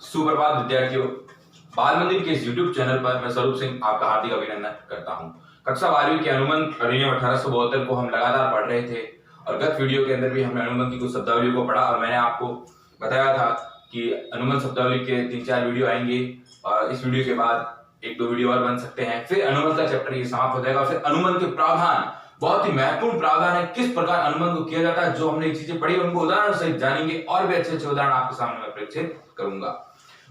सुप्रभात विद्यार्थियों, बाल मंदिर के इस YouTube चैनल पर मैं स्वरूप सिंह आपका हार्दिक अभिनंदन करता हूं। कक्षा 12वीं के अनुबंध अधिनियम 1872 को हम लगातार पढ़ रहे थे और गत वीडियो के अंदर भी हमने अनुबंध की कुछ शब्दावलियों को पढ़ा और मैंने आपको बताया था कि अनुबंध शब्दावली के 3-4 वीडियो आएंगे और इस वीडियो के बाद 1-2 वीडियो और बन सकते हैं। फिर अनुबंध का चैप्टर ये समाप्त हो जाएगा। फिर अनुबंध के प्रावधान, बहुत ही महत्वपूर्ण प्रावधान है, किस प्रकार अनुबंध को किया जाता है, जो हमने चीजें पढ़ी उनको उदाहरण सहित जानेंगे और भी अच्छे उदाहरण आपके सामने मैं प्रस्तुत करूंगा।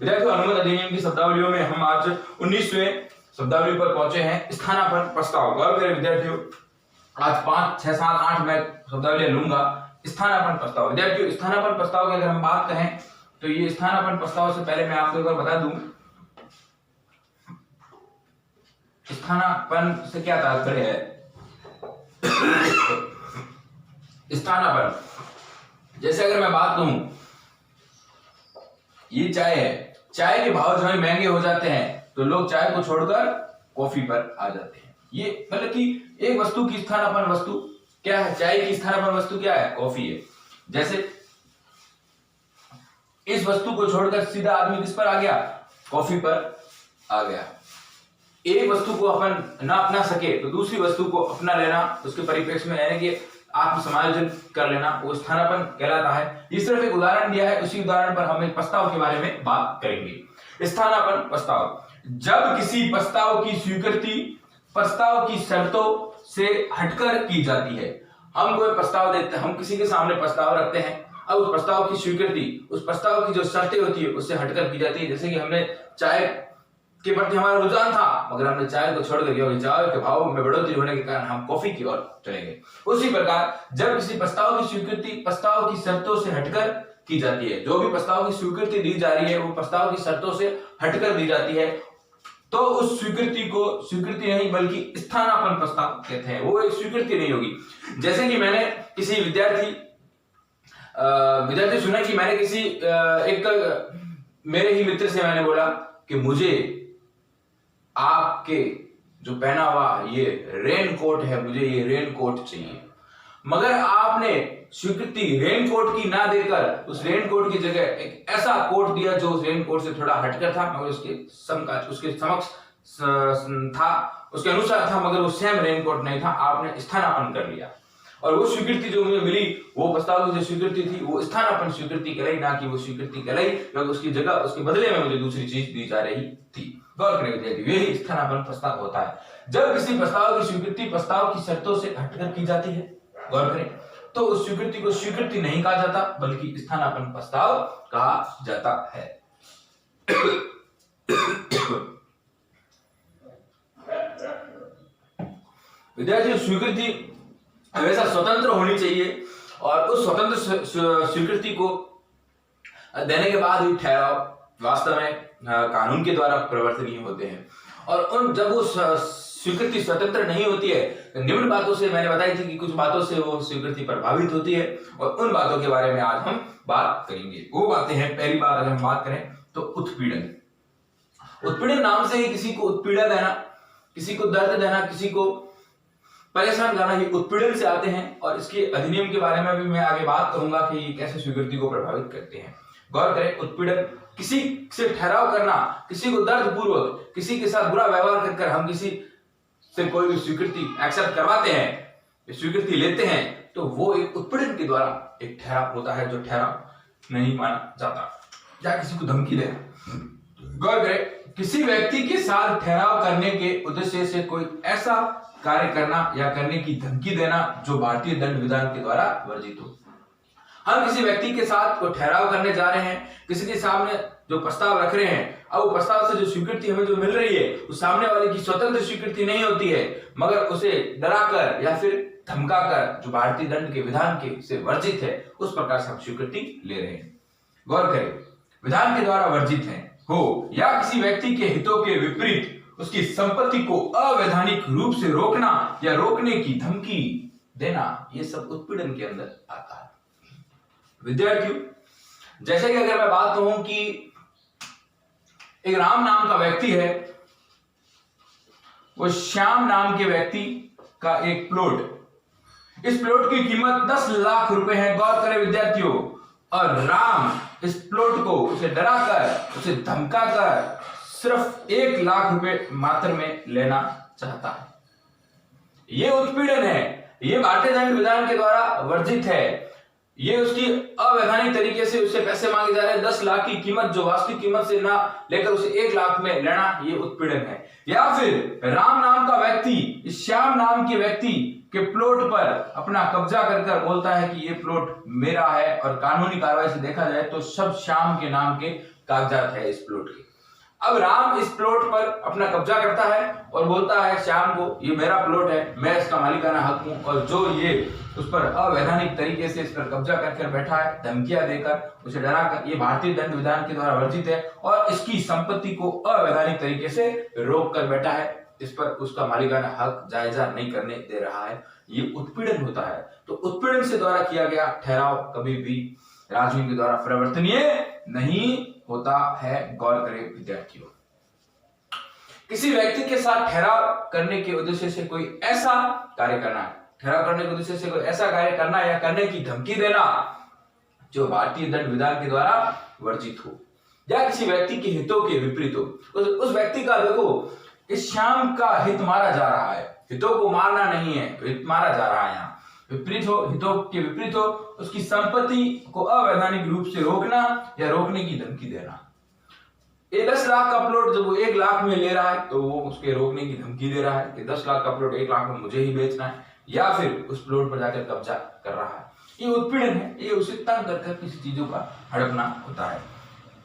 विद्यार्थियों, अनुबंध अधिनियम की शब्दावलियों में हम आज 19वें शब्दावली पर पहुंचे हैं, स्थानापन्न प्रस्ताव। गौर करें विद्यार्थियों, आज 5, 6, 7, 8 मैं शब्दावलियां लूंगा। स्थानापन्न प्रस्ताव। विद्यार्थियों, स्थानापन्न प्रस्ताव की अगर हम बात करें तो ये स्थानापन्न प्रस्ताव से पहले मैं आपको एक बार बता दूं, स्थानापन्न से क्या तात्पर्य है। स्थानापन्न, जैसे अगर मैं बात कहूं, ये चाय है, चाय के भाव जो है महंगे हो जाते हैं तो लोग चाय को छोड़कर कॉफी पर आ जाते हैं। ये मतलब कि एक वस्तु की स्थानापन्न वस्तु क्या है, चाय की स्थानापन्न वस्तु क्या है, कॉफी है। जैसे इस वस्तु को छोड़कर सीधा आदमी किस पर आ गया, कॉफी पर आ गया। एक वस्तु को अपन ना अपना सके तो दूसरी वस्तु को अपना लेना, उसके परिप्रेक्ष्य में यानी कि आत्म समायोजन कर लेना, वो स्थानापन्न कहलाता है। ये सिर्फ एक उदाहरण दिया है, उसी उदाहरण पर हम एक प्रस्ताव के बारे में बात करेंगे। स्थानापन्न प्रस्ताव, जब किसी प्रस्ताव की स्वीकृति प्रस्ताव की शर्तों से हटकर की जाती है। हम कोई प्रस्ताव देते हैं, हम किसी के सामने प्रस्ताव रखते हैं, अब उस प्रस्ताव की स्वीकृति, उस प्रस्ताव की जो शर्तें होती है उससे हटकर की जाती है। जैसे कि हमने चाय के प्रति हमारा रुझान था, मगर हमने चाय को छोड़ कर चाय के भाव में बढ़ोतरी होने के कारण हम कॉफी की ओर चलेंगे। उसी प्रकार जब किसी प्रस्ताव की स्वीकृति प्रस्ताव की शर्तों से हटकर की जाती है, जो भी प्रस्ताव की स्वीकृति दी जा रही है वो प्रस्ताव की शर्तों से हटकर दी जाती है, तो उस स्वीकृति को स्वीकृति नहीं बल्कि स्थानापन्न प्रस्ताव कहते हैं। वो एक स्वीकृति नहीं होगी। जैसे कि मैंने किसी विद्यार्थी सुना कि मैंने किसी एक मेरे ही मित्र से मैंने बोला कि मुझे आपके जो पहना हुआ ये रेन कोट है, मुझे ये रेन कोट चाहिए, मगर आपने स्वीकृति रेन कोट की ना देकर उस रेन कोट की जगह एक ऐसा कोट दिया जो उस रेन कोट से थोड़ा हटकर था, मगर उसके समक्ष था, उसके अनुसार था, मगर वो सेम रेन कोट नहीं था। आपने स्थानापन्न कर लिया और वो स्वीकृति जो मुझे मिली, वो प्रस्ताव की जो स्वीकृति थी वो स्थानापन्न स्वीकृति कहलाई, ना कि वो स्वीकृति कहलाई क्योंकि उसकी जगह उसके बदले में मुझे दूसरी चीज दी जा रही थी। गौर करें विद्यार्थी, यही स्थानापन्न प्रस्ताव होता है। जब किसी प्रस्ताव की स्वीकृति प्रस्ताव की शर्तों से हटकर की जाती है, गौर करें, तो उस स्वीकृति को स्वीकृति नहीं कहा जाता बल्कि स्थानापन्न प्रस्ताव कहा जाता है। विद्यार्थियों, स्वीकृति हमेशा स्वतंत्र होनी चाहिए और उस स्वतंत्र स्वीकृति को देने के बाद ही ठहराव वास्तव में कानून के द्वारा प्रवर्तनीय होते हैं। और जब वो स्वीकृति स्वतंत्र नहीं होती है, निम्न बातों से मैंने बताई थी कि कुछ बातों से वो स्वीकृति प्रभावित होती है और उन बातों के बारे में आज हम बात करेंगे। वो बातें हैं, पहली बात अगर हम बात करें तो उत्पीड़न। उत्पीड़न नाम से ही किसी को उत्पीड़ा देना, किसी को दर्द देना, किसी को परेशान करना, ये उत्पीड़न से आते हैं और इसके अधिनियम के बारे में भी मैं आगे बात करूंगा कि ये कैसे स्वीकृति को प्रभावित करते हैं। गौर करें, उत्पीड़न किसी से ठहराव करना, किसी को दर्द पूर्वक, किसी के साथ बुरा व्यवहार कर हम किसी से कोई भी स्वीकृति एक्सेप्ट करवाते हैं, स्वीकृति लेते हैं, तो वो एक उत्पीड़न के द्वारा एक ठहराव होता है जो ठहराव नहीं माना जाता, या किसी को धमकी देना। गौर करें, किसी व्यक्ति के साथ ठहराव करने के उद्देश्य से कोई ऐसा कार्य करना या करने की धमकी देना जो भारतीय दंड विधान के द्वारा वर्जित हो। हम किसी व्यक्ति के साथ कोई ठहराव करने जा रहे हैं, किसी के सामने जो प्रस्ताव रख रहे हैं, अब वो प्रस्ताव से जो स्वीकृति हमें जो मिल रही है उस सामने वाले की स्वतंत्र स्वीकृति नहीं होती है, मगर उसे डराकर या फिर धमकाकर जो भारतीय दंड के विधान के से वर्जित है उस प्रकार से हम स्वीकृति ले रहे हैं। गौर करें, विधान के द्वारा वर्जित है हो या किसी व्यक्ति के हितों के विपरीत उसकी संपत्ति को अवैधानिक रूप से रोकना या रोकने की धमकी देना, ये सब उत्पीड़न के अंदर आता है। विद्यार्थियों, जैसे कि अगर मैं बात कहूं कि एक राम नाम का व्यक्ति है, वो श्याम नाम के व्यक्ति का एक प्लॉट, इस प्लॉट की कीमत 10 लाख रुपए है। गौर करें विद्यार्थियों, और राम इस प्लॉट को उसे डराकर, उसे धमकाकर सिर्फ 1 लाख रुपए मात्र में लेना चाहता है। ये उत्पीड़न है, ये भारतीय दंड विधान के द्वारा वर्जित है। ये उसकी अवैधानिक तरीके से उससे पैसे मांगे जा रहे हैं। 10 लाख की कीमत जो वास्तविक कीमत से ना लेकर उसे 1 लाख में लेना, ये उत्पीड़न है। या फिर राम नाम का व्यक्ति श्याम नाम के व्यक्ति के प्लॉट पर अपना कब्जा कर बोलता है कि ये प्लॉट मेरा है, और कानूनी कार्रवाई से देखा जाए तो सब श्याम के नाम के कागजात है इस प्लॉट के। अब राम इस प्लॉट पर अपना कब्जा करता है और बोलता है श्याम को, ये मेरा प्लॉट है, मैं इसका मालिकाना हक हूं, और जो ये उस पर अवैधानिक तरीके से इस पर कब्जा करके बैठा है, धमकियां देकर, उसे डराकर, ये भारतीय दंड विधान के द्वारा वर्जित है। और इसकी संपत्ति को अवैधानिक तरीके से रोक कर बैठा है, इस पर उसका मालिकाना हक जायजा नहीं करने दे रहा है, ये उत्पीड़न होता है। तो उत्पीड़न से द्वारा किया गया ठहराव कभी भी राजनीति के द्वारा परिवर्तनीय नहीं होता है। गौर करें विद्यार्थियों, किसी व्यक्ति के साथ ठहराव करने के उद्देश्य से कोई ऐसा कार्य करना, ठहराव करने के उद्देश्य से कोई ऐसा कार्य करना या करने की धमकी देना जो भारतीय दंड विधान के द्वारा वर्जित हो, या किसी व्यक्ति के हितों के विपरीत हो। उस व्यक्ति का, देखो, इस श्याम का हित मारा जा रहा है, हितों को मारना नहीं है, हित मारा जा रहा है। यहाँ विपरीत हो, हितों के विपरीत हो, उसकी संपत्ति को अवैधानिक रूप से रोकना या रोकने की धमकी देना। ये 10 लाख का प्लॉट जब वो 1 लाख में ले रहा है तो वो उसके रोकने की धमकी दे रहा है कि 10 लाख का प्लॉट 1 लाख में मुझे ही बेचना है, या फिर उस प्लॉट पर जाकर कब्जा कर रहा है। ये उत्पीड़न है, ये उसे तंग कर किसी चीजों का हड़पना होता है।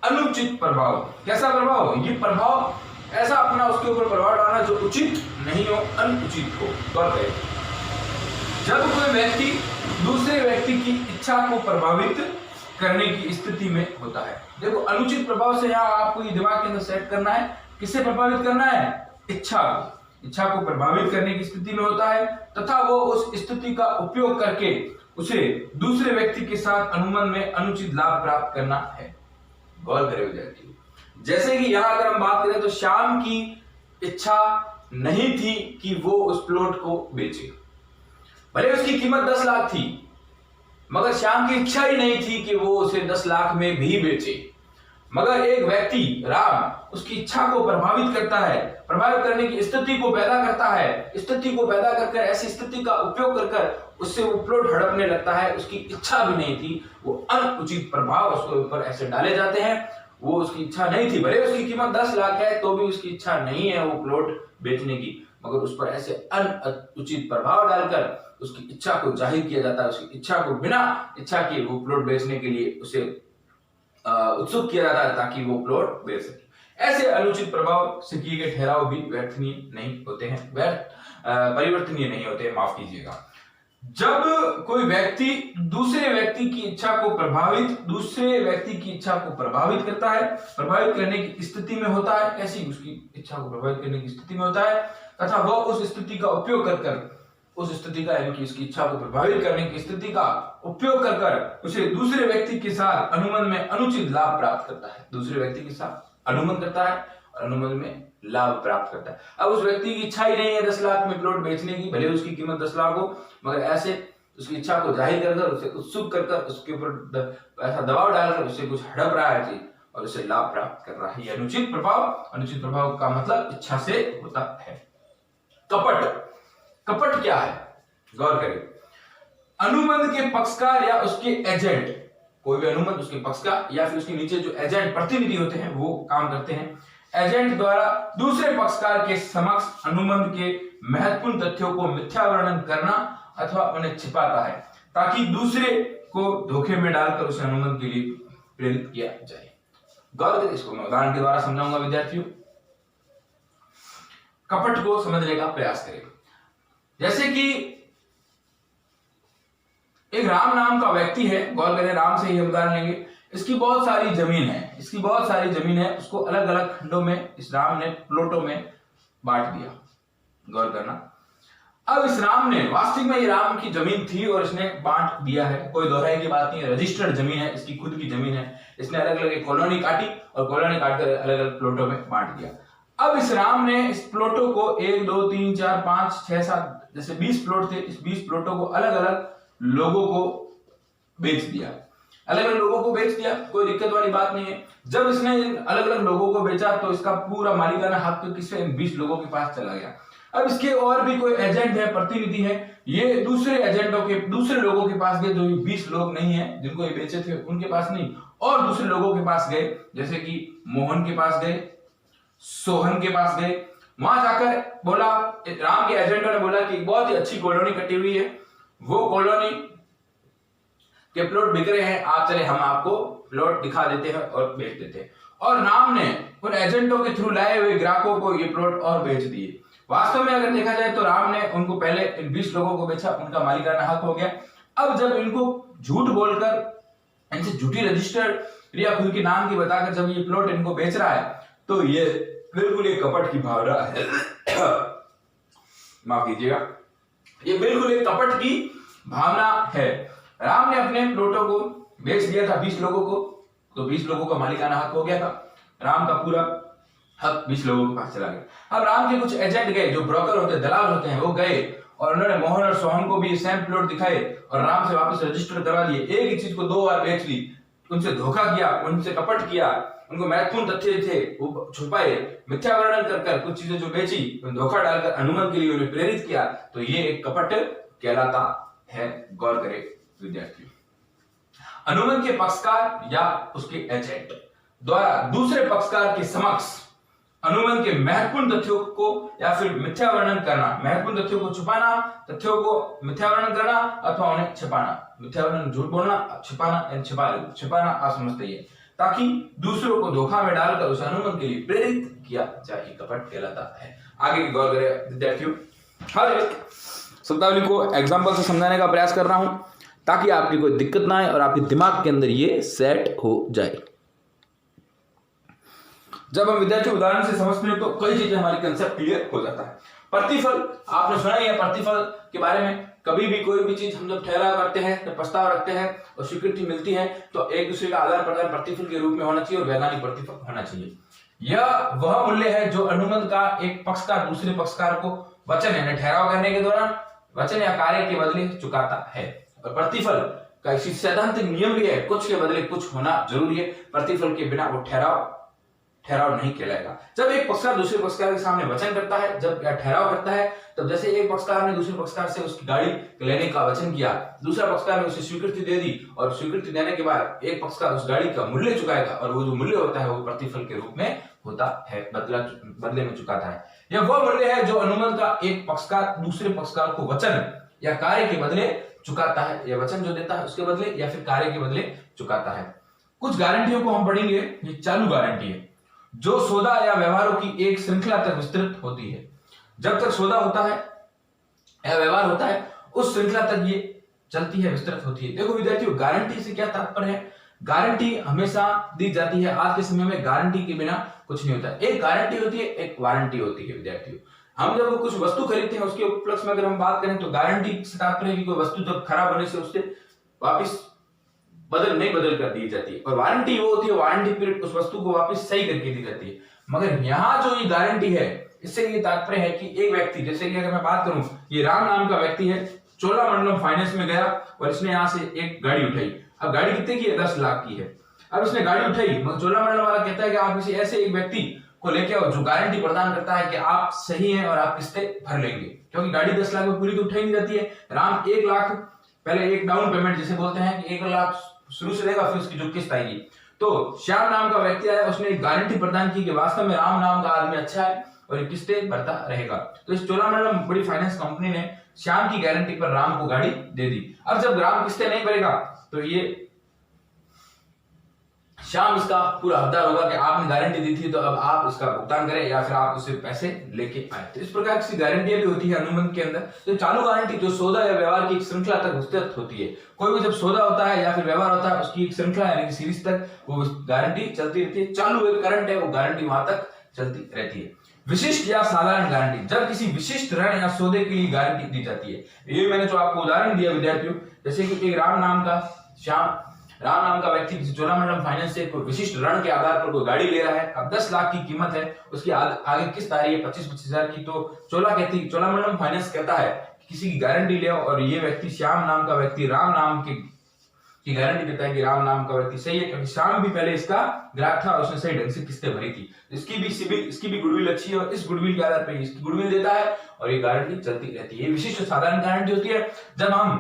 अनुचित प्रभाव, कैसा प्रभाव? ये प्रभाव ऐसा अपना उसके ऊपर प्रभाव डालना जो उचित नहीं हो, अनुचित हो। जब कोई व्यक्ति दूसरे व्यक्ति की इच्छा को प्रभावित करने की स्थिति में होता है। देखो, अनुचित प्रभाव से यहाँ आपको ये दिमाग के अंदर सेट करना है, किससे प्रभावित करना है? इच्छा को। इच्छा को प्रभावित करने की स्थिति में होता है तथा वो उस स्थिति का उपयोग करके उसे दूसरे व्यक्ति के साथ अनुबंध में अनुचित लाभ प्राप्त करना है। गौर करें विद्यार्थी, जैसे कि यहाँ अगर हम बात करें तो श्याम की इच्छा नहीं थी कि वो उस प्लॉट को बेचे, भले उसकी कीमत 10 लाख थी, मगर श्याम की इच्छा ही नहीं थी कि वो उसे 10 लाख में भी बेचे। मगर एक व्यक्ति राम उसकी इच्छा को प्रभावित करता है, प्रभावित करने की स्थिति को पैदा करता है, स्थिति को पैदा करके ऐसी स्थिति का उपयोग कर उससे वो प्लॉट हड़पने लगता है। उसकी इच्छा भी नहीं थी, वो अनुचित प्रभाव उसके ऊपर ऐसे डाले जाते हैं। वो उसकी इच्छा नहीं थी, भले उसकी कीमत 10 लाख है तो भी उसकी इच्छा नहीं है वो प्लॉट बेचने की, मगर उस पर ऐसे अनुचित प्रभाव डालकर उसकी इच्छा को जाहिर किया जाता है। उसकी इच्छा को बिना इच्छा के वो प्लॉट बेचने के लिए उसे उत्सुक किया जाता है ताकि वो प्लॉट बेच सके। ऐसे अनुचित प्रभाव से किए गए ठहराव भी व्यर्थनीय नहीं होते हैं, परिवर्तनीय नहीं होते, माफ कीजिएगा। जब कोई व्यक्ति दूसरे व्यक्ति की इच्छा को प्रभावित करता है, प्रभावित करने की स्थिति में होता है, कैसी उसकी इच्छा को प्रभावित करने की स्थिति में होता है तथा वह उस स्थिति का उपयोग कर उस स्थिति का, यानी कि उसकी इच्छा को प्रभावित करने की स्थिति का उपयोग कर उसे दूसरे व्यक्ति के साथ अनुबंध में अनुचित लाभ प्राप्त करता है। दूसरे व्यक्ति के साथ अनुबंध करता है और अनुबंध में लाभ प्राप्त करता है। अब उस व्यक्ति की इच्छा ही नहीं है 10 लाख में प्लॉट बेचने की, भले उसकी कीमत 10 लाख हो, मगर ऐसे उसकी इच्छा को जाहिर कर उसे उत्सुक कर उसके ऊपर ऐसा दबाव डालकर उससे कुछ हड़प रहा है चीज और उसे लाभ प्राप्त कर रहा है। ये अनुचित प्रभाव का मतलब इच्छा से होता है। कपट क्या है? गौर करें, अनुबंध के पक्षकार या उसके एजेंट, कोई भी अनुबंध उसके पक्षकार या फिर उसके नीचे जो एजेंट प्रतिनिधि होते हैं वो काम करते हैं। एजेंट द्वारा दूसरे पक्षकार के समक्ष अनुबंध के महत्वपूर्ण तथ्यों को मिथ्या वर्णन करना अथवा उन्हें छिपाता है ताकि दूसरे को धोखे में डालकर उसे अनुबंध के लिए प्रेरित किया जाए। गौर करें, इसको मैं उदाहरण के द्वारा समझाऊंगा विद्यार्थियों। कपट को समझने का प्रयास करें। जैसे कि एक राम नाम का व्यक्ति है, गौर करें, राम से ही उदाहरण लेंगे। इसकी बहुत सारी जमीन है, उसको अलग अलग खंडों में इस राम ने प्लॉटों में बांट दिया। गौर करना, अब इस राम ने, वास्तविक में ये राम की जमीन थी और इसने बांट दिया है, कोई दोहराई की बात नहीं है, रजिस्टर्ड जमीन है, इसकी खुद की जमीन है। इसने अलग अलग कॉलोनी काटी और कॉलोनी काटकर अलग अलग प्लॉटों में बांट दिया। अब इस राम ने इस प्लॉटों को 1 2 3 4 5 6 7 जैसे 20 प्लॉट थे, इस 20 प्लॉटों को अलग अलग लोगों को बेच दिया। अलग अलग लोगों को बेच दिया, कोई दिक्कत वाली बात नहीं है। जब इसने अलग अलग लोगों को बेचा तो इसका पूरा मालिकाना हक किससे, 20 लोगों के पास चला गया। अब इसके और भी कोई एजेंट है, प्रतिनिधि है, ये दूसरे एजेंटों के, दूसरे लोगों के पास गए, जो 20 लोग नहीं है जिनको ये बेचे थे उनके पास नहीं, और दूसरे लोगों के पास गए, जैसे कि मोहन के पास गए, सोहन के पास गए। वहां जाकर बोला, राम के एजेंटों ने बोला कि बहुत ही अच्छी कॉलोनी कटी हुई है, वो कॉलोनी के प्लॉट बिक रहे हैं, आप चले, हम आपको प्लॉट दिखा देते हैं और बेच देते हैं। और राम ने उन एजेंटों के थ्रू लाए हुए ग्राहकों को ये प्लॉट और बेच दिए। वास्तव में अगर देखा जाए तो राम ने उनको पहले इन 20 लोगों को बेचा, उनका मालिकाना हक हो गया। अब जब इनको झूठ बोलकर, इनसे झूठी रजिस्टर या खुद के नाम की बताकर जब ये प्लॉट इनको बेच रहा है, तो ये बिल्कुल एक कपट की भावना है। माफ कीजिएगा, ये बिल्कुल एक कपट की भावना है। राम ने अपने प्लॉटों को बेच दिया था 20 लोगों को, तो 20 लोगों का मालिकाना हक हो गया था, राम का पूरा हक 20 लोगों के पास चला गया। अब राम के कुछ एजेंट गए, जो ब्रोकर होते हैं, दलाल होते हैं, वो गए और उन्होंने मोहन और सोहन को भी सेम प्लॉट दिखाए और राम से वापस रजिस्टर करवा दिए। एक ही चीज को 2 बार बेच ली, उनसे धोखा किया, उनसे कपट किया, उनको महत्वपूर्ण तथ्य थे वो छुपाए, मिथ्या वर्णन कर कुछ चीजें जो बेची, धोखा डालकर अनुमन के लिए उन्हें प्रेरित किया, तो ये एक कपट कहलाता है। गौर करें विद्यार्थियों, अनुमन के पक्षकार या उसके एजेंट द्वारा दूसरे पक्षकार के समक्ष अनुमन के महत्वपूर्ण तथ्यों को या फिर मिथ्या वर्णन करना, महत्वपूर्ण तथ्यों को छुपाना, तथ्यों को मिथ्या वर्णन करना अथवा उन्हें छिपाना, मिथ्या वर्णन झूठ बोलना, छिपाना, छिपाना आप समझते हैं, ताकि दूसरों को धोखा में डालकर उस अनुमन के लिए प्रेरित किया जाए, कपट कहलाता है। आगे की गौर करें विद्यार्थियों, हर एक शब्दावली को एग्जाम्पल से समझाने का प्रयास कर रहा हूं ताकि आपकी कोई दिक्कत ना आए और आपके दिमाग के अंदर ये सेट हो जाए। जब हम विद्यार्थी उदाहरण से समझते हैं तो कई चीजें हमारी कंसेप्ट क्लियर हो जाता है। प्रतिफल, आपने सुना ही है प्रतिफल के बारे में। कभी भी कोई भी चीज हम जब ठहराव करते हैं, जब प्रस्ताव रखते हैं और स्वीकृति मिलती है, तो एक दूसरे का आदान प्रदान प्रतिफल के रूप में होना चाहिए और वैधानिक प्रतिफल होना चाहिए। यह वह मूल्य है जो अनुबंध का एक पक्षकार दूसरे पक्षकार को वचन यानी ठहराव करने के दौरान वचन या कार्य के बदले चुकाता है। और प्रतिफल का सैद्धांतिक नियम भी है, कुछ के बदले कुछ होना जरूरी है, प्रतिफल के बिना वो ठहराव नहीं कहलाएगा। जब एक पक्षकार दूसरे पक्षकार के सामने वचन करता है, जब या ठहराव करता है, तब जैसे एक पक्षकार ने दूसरे पक्षकार से उसकी गाड़ी लेने का वचन किया, दूसरा पक्षकार ने उसे स्वीकृति दे दी और स्वीकृति देने के बाद एक पक्षकार उस गाड़ी का मूल्य चुकाएगा और वो जो मूल्य होता है वो प्रतिफल के रूप में होता है, बदले में चुकाता है। यह वह मूल्य है जो अनुबंध का एक पक्षकार दूसरे पक्षकार को वचन या कार्य के बदले चुकाता है, या वचन जो देता है उसके बदले या फिर कार्य के बदले चुकाता है। कुछ गारंटियों को हम पढ़ेंगे। ये चालू गारंटी है जो सौदा या व्यवहारों की एक श्रृंखला तक विस्तृत होती है। जब तक सौदा होता है या व्यवहार होता है उस श्रृंखला तक ये चलती है, विस्तृत होती है। देखो विद्यार्थियों, गारंटी से क्या तात्पर्य है? गारंटी हमेशा दी जाती है। आज के समय में गारंटी के बिना कुछ नहीं होता। एक गारंटी होती है, एक वारंटी होती है। विद्यार्थियों, हम जब कुछ वस्तु खरीदते हैं उसके उपलक्ष्य में अगर हम बात करें तो गारंटी से तात्पर्य कि कोई वस्तु जब खराब होने से उससे वापस नहीं बदल कर दी जाती है, और वारंटी वो होती है, वारंटी पीरियड उस वस्तु को वापस सही करके दी जाती है। मगर यहाँ जो ये गारंटी है, इससे ये तात्पर्य है कि एक व्यक्ति, जैसे कि अगर मैं बात करूं, ये राम नाम का व्यक्ति है, चोलामंडलम फाइनेंस में गया और इसने यहाँ से एक गाड़ी उठाई। अब गाड़ी कितने की है? 10 लाख की है। अब इसने गाड़ी उठाई, मगर चोलामंडलम वाला कहता है कि आप किसी ऐसे एक व्यक्ति को लेके आओ जो गारंटी प्रदान करता है कि आप सही हैं और आप किस्तें भर लेंगे, क्योंकि गाड़ी 10 लाख में पूरी तो उठाई नहीं जाती है। राम 1 लाख पहले एक डाउन पेमेंट जिसे बोलते हैं कि 1 लाख शुरू से लेगा, फिर उसकी जो किस्त आएगी। तो श्याम नाम का व्यक्ति आया, उसने एक गारंटी प्रदान की कि वास्तव में राम नाम का आदमी अच्छा है और ये किस्तें भरता रहेगा। तो इस चोलामंडलम बड़ी फाइनेंस कंपनी ने श्याम की गारंटी पर राम को गाड़ी दे दी। अब जब राम किस्तें नहीं भरेगा तो ये श्याम इसका पूरा हकदार होगा कि आपने गारंटी दी थी तो अब आप इसका भुगतान करें या फिर आप उससे पैसे लेके आए। तो इस प्रकार की गारंटियां भी होती है अनुबंध के अंदर। तो चालू गारंटी जो सौदा या व्यवहार की एक श्रृंखला तक विस्तृत होती है। कोई भी जब सौदा होता है या फिर व्यवहार होता है उसकी एक श्रृंखला यानी कि सीरीज तक वो गारंटी चलती रहती है। चालू एक करंट है, वो गारंटी वहां तक चलती रहती है। विशिष्ट या साधारण गारंटी, जब किसी विशिष्ट ऋण या सौदे के लिए गारंटी दी जाती है। ये मैंने जो आपको उदाहरण दिया विद्यार्थियों, जैसे कि एक राम नाम का व्यक्ति चोलामंडलम फाइनेंस से कोई विशिष्ट ऋण के आधार पर कोई गाड़ी ले रहा है। अब 10 लाख की कीमत है, उसकी आगे किस्त आ रही है 25-25 हजार की। तो चोलामंडलम फाइनेंस कहता है किसी की गारंटी ले और ये व्यक्ति श्याम नाम का व्यक्ति राम नाम की की गारंटी देता है कि राम नाम का व्यक्ति सही है, क्योंकि श्याम भी पहले इसका ग्राहक था और उसने सही ढंग से किस्तें भरी थी। इसकी भी सिविल, इसकी भी गुडविल अच्छी है और इस गुडविल के आधार पर इसकी गुडविल देता है और ये गारंटी चलती रहती है। ये विशिष्ट साधारण गारंटी होती है। जब हम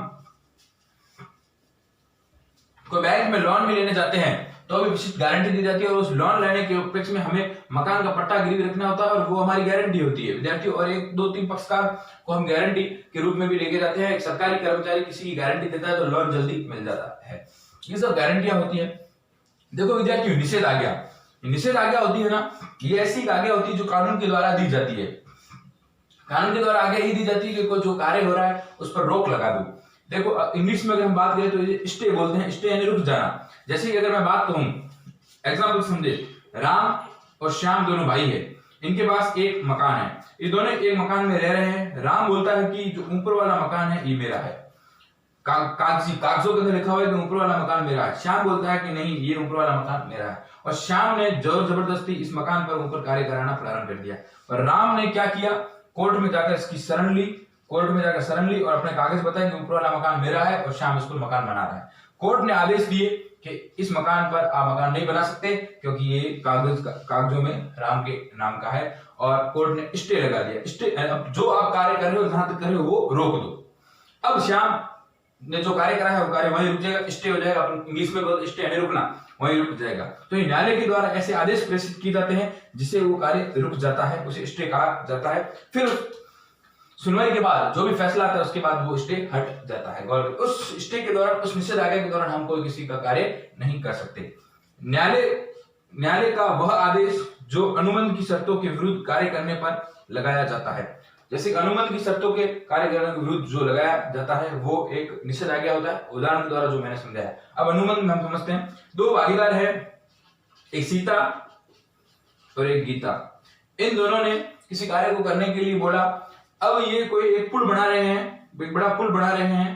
कोई बैंक में लोन भी लेने जाते हैं तो अभी विशिष्ट गारंटी दी जाती है और उस लोन लेने के उपलक्ष्य में हमें मकान का पट्टा गिरवी रखना होता है और वो हमारी गारंटी होती है विद्यार्थियों। और एक दो तीन पक्षकार को हम गारंटी के रूप में भी लेके जाते हैं। एक सरकारी कर्मचारी किसी की गारंटी देता है तो लोन जल्दी मिल जाता है। ये सब गारंटियां होती है। देखो विद्यार्थियों, निषेध आज्ञा, निषेध आज्ञा होती है ना, ये ऐसी आज्ञा होती है जो कानून के द्वारा दी जाती है। कानून के द्वारा आज्ञा ही दी जाती है कि कोई जो कार्य हो रहा है उस पर रोक लगा दो। देखो इंग्लिश में अगर हम बात करें तो स्टे बोलते हैं, स्टे यानी रुक जाना। जैसे कि अगर मैं बात कहूं, एग्जांपल समझे, राम और श्याम दोनों भाई है, इनके पास एक मकान है, ये दोनों एक मकान में रह रहे हैं। राम बोलता है कि जो ऊपर वाला मकान है ये मेरा है, कागजों के अंदर लिखा हुआ है कि ऊपर वाला मकान मेरा है। श्याम बोलता है कि नहीं, ये ऊपर वाला मकान मेरा है, और श्याम ने जोर जबरदस्ती इस मकान पर ऊपर कार्य कराना प्रारंभ कर दिया। और राम ने क्या किया, कोर्ट में जाकर इसकी शरण ली, कोर्ट में जाकर शरण ली और अपने कागज बताए कि ऊपर वाला मकान मेरा है और श्याम इस पर मकान बना रहा है। कोर्ट ने आदेश दिए कि इस मकान पर आप मकान नहीं बना सकते क्योंकि ये कागजों में राम के नाम का है, और कोर्ट ने स्टे लगा दिया। स्टे, अब जो आप कार्य कर रहे हो, जहां तक कर रहे हो वो रोक दो। अब श्याम ने जो कार्य करा है वो कार्य वहीं रुक जाएगा, स्टे हो जाएगा। अपन इंग्लिश में बोलते स्टे यानी रुकना, वहीं रुक जाएगा। तो ये न्यायालय के द्वारा ऐसे आदेश प्रेषित किए जाते हैं जिससे वो कार्य रुक जाता है, उसे स्टे कहा जाता है। फिर सुनवाई के बाद जो भी फैसला आता है उसके बाद वो स्टे हट जाता है। और उस स्टे के दौरान, उस निषेध आज्ञा के दौरान हम कोई किसी का कार्य नहीं कर सकते। न्यायालय का वह आदेश जो अनुबंध की शर्तों के विरुद्ध कार्य करने पर लगाया जाता है, जैसे अनुबंध की शर्तों के कार्य करने के विरुद्ध जो लगाया जाता है वो एक निषेध आज्ञा होता है, उदाहरण के द्वारा जो मैंने समझाया। अब अनुबंध में हम समझते हैं, दो भागीदार है, एक सीता और एक गीता। इन दोनों ने किसी कार्य को करने के लिए बोला। अब ये कोई एक पुल बना रहे हैं, एक बड़ा पुल बना रहे हैं।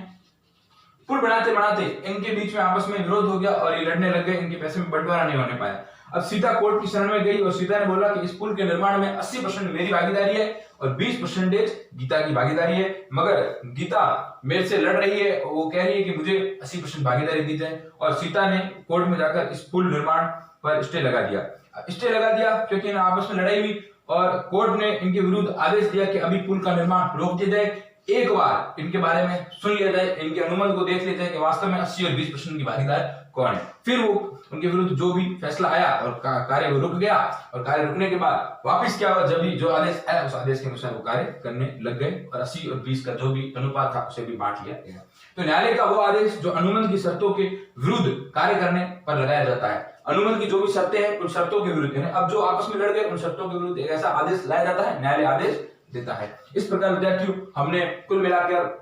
पुल बनाते बनाते इनके बीच में आपस में विरोध हो गया और ये लड़ने लग गए, इनके पैसे में बंटवारा नहीं होने पाया। अब सीता कोर्ट की शरण में गई और सीता ने बोला कि इस पुल के निर्माण में 80% मेरी भागीदारी है और 20% गीता की भागीदारी है, मगर गीता मेरे से लड़ रही है, वो कह रही है कि मुझे 80% भागीदारी दी जाए। और सीता ने कोर्ट में जाकर इस पुल निर्माण पर स्टे लगा दिया। स्टे लगा दिया क्योंकि इन आपस में लड़ाई हुई और कोर्ट ने इनके विरुद्ध आदेश दिया कि अभी पुल का निर्माण रोक दिया जाए, एक बार इनके बारे में सुन लिया जाए, इनके अनुबंध को देख लिया जाए कि वास्तव में 80 और 20% की भागीदार कौन है। फिर वो उनके विरुद्ध जो भी फैसला आया और कार्य वो रुक गया, और कार्य रुकने के बाद वापस क्या हुआ, जब भी जो आदेश आया उस आदेश के अनुसार वो कार्य करने लग गए और 80 और 20 का जो भी अनुपात था उसे भी बांट लिया गया। तो न्यायालय का वो आदेश जो अनुबंध की शर्तों के विरुद्ध कार्य करने पर लगाया जाता है। अनुबंध की जो भी शर्तें हैं उन शर्तों के विरुद्ध, अब जो आपस में लड़ गए उन शर्तों के विरुद्ध एक ऐसा आदेश लाया जाता है, न्यायालय आदेश देता है। इस प्रकार विद्यार्थियों हमने कुल मिलाकर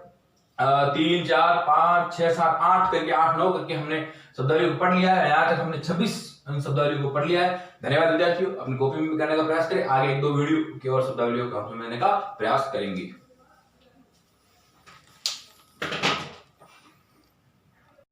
3, 4, 5, 6, 7, 8 करके 8, 9 करके हमने शब्दावली को पढ़ लिया है। यहाँ तक हमने 26 शब्दावली को पढ़ लिया है। धन्यवाद विद्यार्थियों, अपनी कॉपी में करने का प्रयास करें। आगे 1-2 वीडियो की और शब्दावलियों का समझने का प्रयास करेंगे।